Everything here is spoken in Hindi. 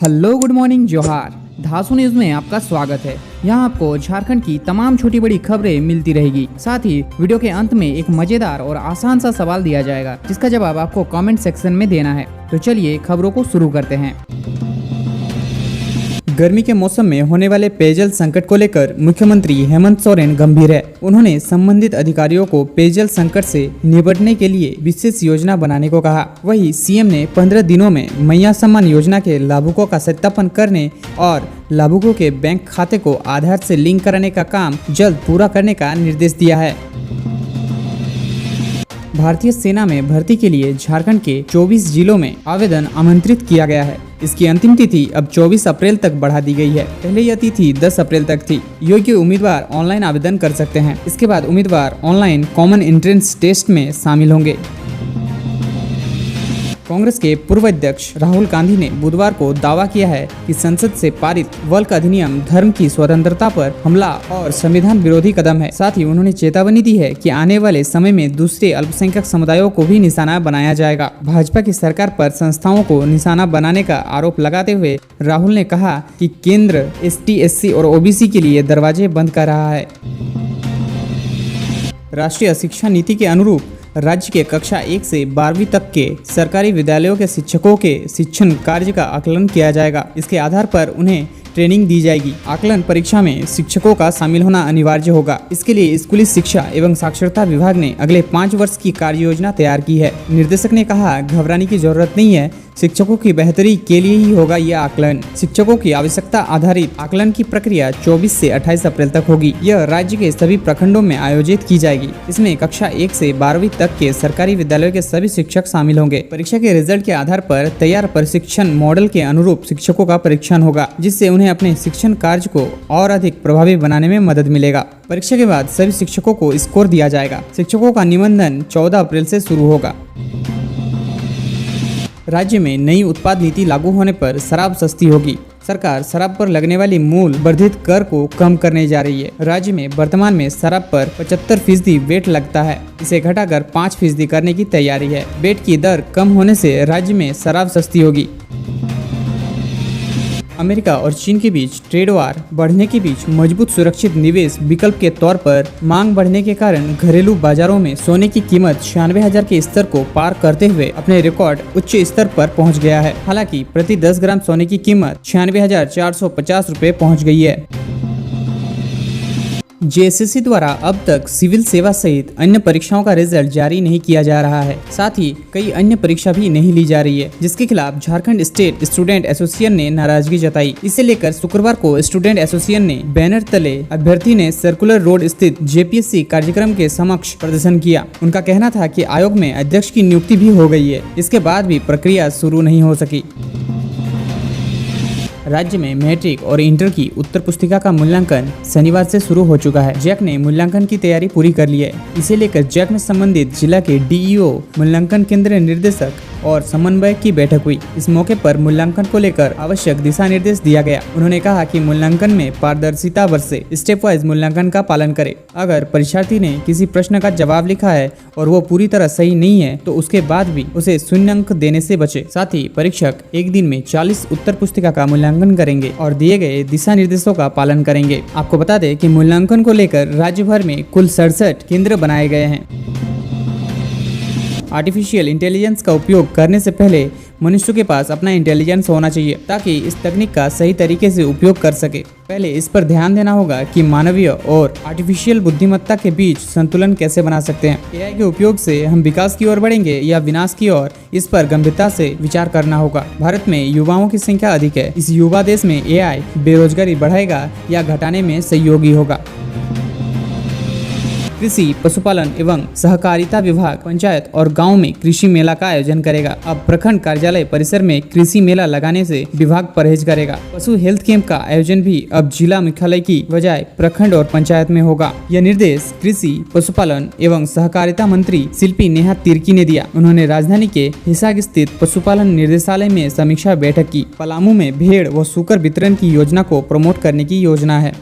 हेलो, गुड मॉर्निंग, जोहार। धासु न्यूज में आपका स्वागत है। यहाँ आपको झारखंड की तमाम छोटी बड़ी खबरें मिलती रहेगी। साथ ही वीडियो के अंत में एक मजेदार और आसान सा सवाल दिया जाएगा, जिसका जवाब आपको कमेंट सेक्शन में देना है। तो चलिए खबरों को शुरू करते हैं। गर्मी के मौसम में होने वाले पेयजल संकट को लेकर मुख्यमंत्री हेमंत सोरेन गंभीर है। उन्होंने संबंधित अधिकारियों को पेयजल संकट से निपटने के लिए विशेष योजना बनाने को कहा। वहीं सीएम ने 15 दिनों में मैया सम्मान योजना के लाभुकों का सत्यापन करने और लाभुकों के बैंक खाते को आधार से लिंक कराने का काम जल्द पूरा करने का निर्देश दिया है। भारतीय सेना में भर्ती के लिए झारखंड के 24 जिलों में आवेदन आमंत्रित किया गया है। इसकी अंतिम तिथि अब 24 अप्रैल तक बढ़ा दी गई है। पहले यह तिथि 10 अप्रैल तक थी। योग्य उम्मीदवार ऑनलाइन आवेदन कर सकते हैं। इसके बाद उम्मीदवार ऑनलाइन कॉमन एंट्रेंस टेस्ट में शामिल होंगे। कांग्रेस के पूर्व अध्यक्ष राहुल गांधी ने बुधवार को दावा किया है कि संसद से पारित वल्क अधिनियम धर्म की स्वतंत्रता पर हमला और संविधान विरोधी कदम है। साथ ही उन्होंने चेतावनी दी है कि आने वाले समय में दूसरे अल्पसंख्यक समुदायों को भी निशाना बनाया जाएगा। भाजपा की सरकार पर संस्थाओं को निशाना बनाने का आरोप लगाते हुए राहुल ने कहा कि केंद्र ST, SC और OBC के लिए दरवाजे बंद कर रहा है। राष्ट्रीय शिक्षा नीति के अनुरूप राज्य के कक्षा 1 से 12वीं तक के सरकारी विद्यालयों के शिक्षकों के शिक्षण कार्य का आकलन किया जाएगा। इसके आधार पर उन्हें ट्रेनिंग दी जाएगी। आकलन परीक्षा में शिक्षकों का शामिल होना अनिवार्य होगा। इसके लिए स्कूली शिक्षा एवं साक्षरता विभाग ने अगले 5 वर्ष की कार्य योजना तैयार की है। निर्देशक ने कहा, घबराने की जरूरत नहीं है, शिक्षकों की बेहतरी के लिए ही होगा यह आकलन। शिक्षकों की आवश्यकता आधारित आकलन की प्रक्रिया 24 से 28 अप्रैल तक होगी। यह राज्य के सभी प्रखंडों में आयोजित की जाएगी। इसमें कक्षा 1 से 12वीं तक के सरकारी विद्यालयों के सभी शिक्षक शामिल होंगे। परीक्षा के रिजल्ट के आधार पर तैयार प्रशिक्षण मॉडल के अनुरूप शिक्षकों का परीक्षण होगा, जिससे उन्हें अपने शिक्षण कार्य को और अधिक प्रभावी बनाने में मदद मिलेगा। परीक्षा के बाद सभी शिक्षकों को स्कोर दिया जाएगा। शिक्षकों का निबंधन 14 अप्रैल से शुरू होगा। राज्य में नई उत्पाद नीति लागू होने पर शराब सस्ती होगी। सरकार शराब पर लगने वाली मूल्य वर्धित कर को कम करने जा रही है। राज्य में वर्तमान में शराब पर 75% वेट लगता है। इसे घटाकर 5% करने की तैयारी है। वेट की दर कम होने से राज्य में शराब सस्ती होगी। अमेरिका और चीन के बीच ट्रेड वार बढ़ने के बीच मजबूत सुरक्षित निवेश विकल्प के तौर पर मांग बढ़ने के कारण घरेलू बाजारों में सोने की कीमत 96,000 के स्तर को पार करते हुए अपने रिकॉर्ड उच्च स्तर पर पहुंच गया है। हालांकि प्रति 10 ग्राम सोने की कीमत 96,450 रुपए पहुंच गई है। JSSC द्वारा अब तक सिविल सेवा सहित अन्य परीक्षाओं का रिजल्ट जारी नहीं किया जा रहा है। साथ ही कई अन्य परीक्षा भी नहीं ली जा रही है, जिसके खिलाफ झारखंड स्टेट स्टूडेंट एसोसिएशन ने नाराजगी जताई। इसे लेकर शुक्रवार को स्टूडेंट एसोसिएशन ने बैनर तले अभ्यर्थी ने सर्कुलर रोड स्थित JPSC कार्यक्रम के समक्ष प्रदर्शन किया। उनका कहना था कि आयोग में अध्यक्ष की नियुक्ति भी हो गई है, इसके बाद भी प्रक्रिया शुरू नहीं हो सकी। राज्य में मैट्रिक और इंटर की उत्तर पुस्तिका का मूल्यांकन शनिवार से शुरू हो चुका है। जैक ने मूल्यांकन की तैयारी पूरी कर ली है। इसे लेकर जैक में संबंधित जिला के DEO, मूल्यांकन केंद्र निदेशक और समन्वयक की बैठक हुई। इस मौके पर मूल्यांकन को लेकर आवश्यक दिशा निर्देश दिया गया। उन्होंने कहा कि मूल्यांकन में पारदर्शिता बरसे, स्टेप वाइज मूल्यांकन का पालन करे। अगर परीक्षार्थी ने किसी प्रश्न का जवाब लिखा है और वो पूरी तरह सही नहीं है तो उसके बाद भी उसे 0 अंक देने से बचे। साथ ही परीक्षक एक दिन में 40 उत्तर पुस्तिका का मूल्यांकन करेंगे और दिए गए दिशा निर्देशों का पालन करेंगे। आपको बता दें कि मूल्यांकन को लेकर राज्य भर में कुल 67 केंद्र बनाए गए हैं। आर्टिफिशियल इंटेलिजेंस का उपयोग करने से पहले मनुष्य के पास अपना इंटेलिजेंस होना चाहिए, ताकि इस तकनीक का सही तरीके से उपयोग कर सके। पहले इस पर ध्यान देना होगा कि मानवीय और आर्टिफिशियल बुद्धिमत्ता के बीच संतुलन कैसे बना सकते हैं। AI के उपयोग से हम विकास की ओर बढ़ेंगे या विनाश की ओर, इस पर गंभीरता से विचार करना होगा। भारत में युवाओं की संख्या अधिक है। इस युवा देश में AI बेरोजगारी बढ़ाएगा या घटाने में सहयोगी होगा। कृषि, पशुपालन एवं सहकारिता विभाग पंचायत और गांव में कृषि मेला का आयोजन करेगा। अब प्रखंड कार्यालय परिसर में कृषि मेला लगाने से विभाग परहेज करेगा। पशु हेल्थ कैंप का आयोजन भी अब जिला मुख्यालय की बजाय प्रखंड और पंचायत में होगा। यह निर्देश कृषि, पशुपालन एवं सहकारिता मंत्री शिल्पी नेहा तिर्की ने दिया। उन्होंने राजधानी के हिसार स्थित पशुपालन निर्देशालय में समीक्षा बैठक की। पलामू में भेड़ व सूकर वितरण की योजना को प्रमोट करने की योजना है।